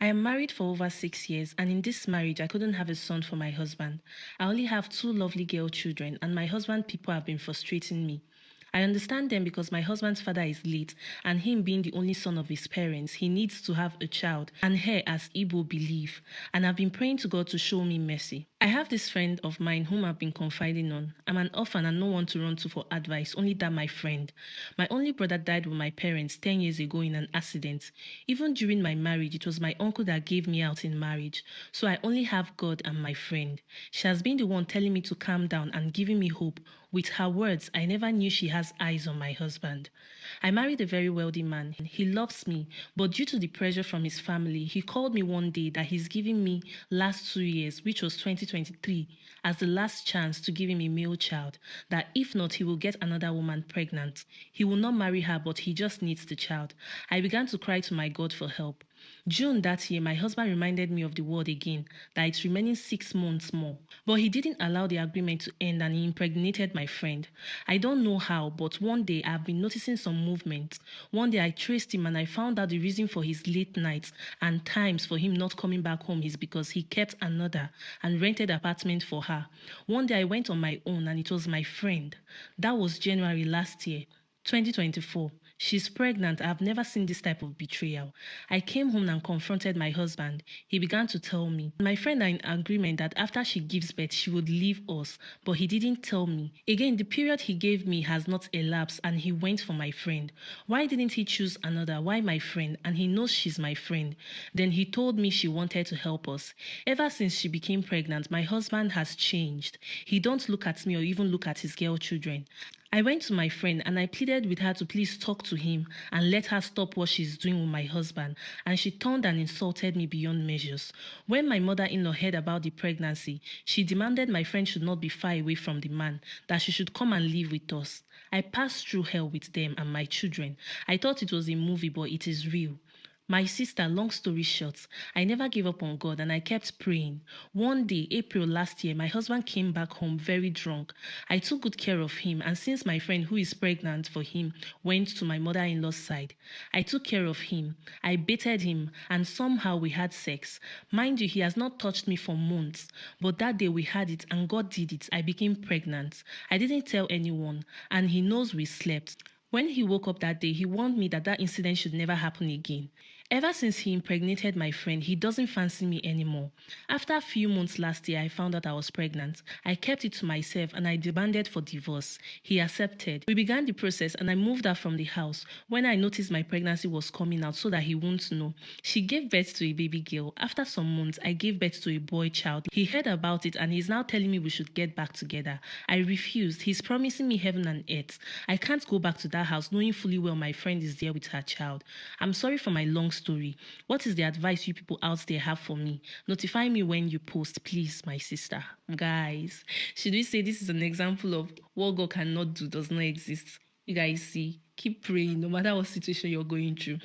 I am married for over 6 years, and in this marriage, I couldn't have a son for my husband. I only have two lovely girl children, and my husband people have been frustrating me. I understand them because my husband's father is late, and him being the only son of his parents, he needs to have a child, and her as Igbo believe. And I've been praying to God to show me mercy. I have this friend of mine whom I've been confiding on. I'm an orphan and no one to run to for advice, only that my friend. My only brother died with my parents 10 years ago in an accident. Even during my marriage, it was my uncle that gave me out in marriage. So I only have God and my friend. She has been the one telling me to calm down and giving me hope. With her words, I never knew she has eyes on my husband. I married a very wealthy man. He loves me, but due to the pressure from his family, he called me one day that he's giving me last 2 years, which was 2023, as the last chance to give him a male child, that if not, he will get another woman pregnant. He will not marry her, but he just needs the child. I began to cry to my God for help. June that year, my husband reminded me of the word again, that it's remaining 6 months more. But he didn't allow the agreement to end and he impregnated my friend. I don't know how, but one day I've been noticing some movement. One day I traced him and I found out the reason for his late nights and times for him not coming back home is because he kept another and rented apartment for her. One day I went on my own and it was my friend. That was January last year. 2024. She's pregnant. I've never seen this type of betrayal. I came home and confronted my husband. He began to tell me. My friend are in agreement that after she gives birth, she would leave us, but he didn't tell me. Again, the period he gave me has not elapsed and he went for my friend. Why didn't he choose another? Why my friend? And he knows she's my friend. Then he told me she wanted to help us. Ever since she became pregnant, my husband has changed. He don't look at me or even look at his girl children. I went to my friend and I pleaded with her to please talk to him and let her stop what she's doing with my husband, and she turned and insulted me beyond measures. When my mother-in-law heard about the pregnancy, she demanded my friend should not be far away from the man, that she should come and live with us. I passed through hell with them and my children. I thought it was a movie, but it is real. My sister, long story short, I never gave up on God and I kept praying. One day, April last year, my husband came back home very drunk. I took good care of him, and since my friend who is pregnant for him went to my mother-in-law's side, I took care of him. I baited him and somehow we had sex. Mind you, he has not touched me for months, but that day we had it and God did it. I became pregnant. I didn't tell anyone and he knows we slept. When he woke up that day, he warned me that that incident should never happen again. Ever since he impregnated my friend, he doesn't fancy me anymore. After a few months last year, I found out I was pregnant. I kept it to myself and I demanded for divorce. He accepted. We began the process and I moved her from the house when I noticed my pregnancy was coming out so that he won't know. She gave birth to a baby girl. After some months, I gave birth to a boy child. He heard about it and he's now telling me we should get back together. I refused. He's promising me heaven and earth. I can't go back to that house knowing fully well my friend is there with her child. I'm sorry for my long story. What is the advice you people out there have for me? Notify me when you post, please, my sister. Guys, should we say this is an example of what God cannot do does not exist? You guys see, keep praying no matter what situation you're going through.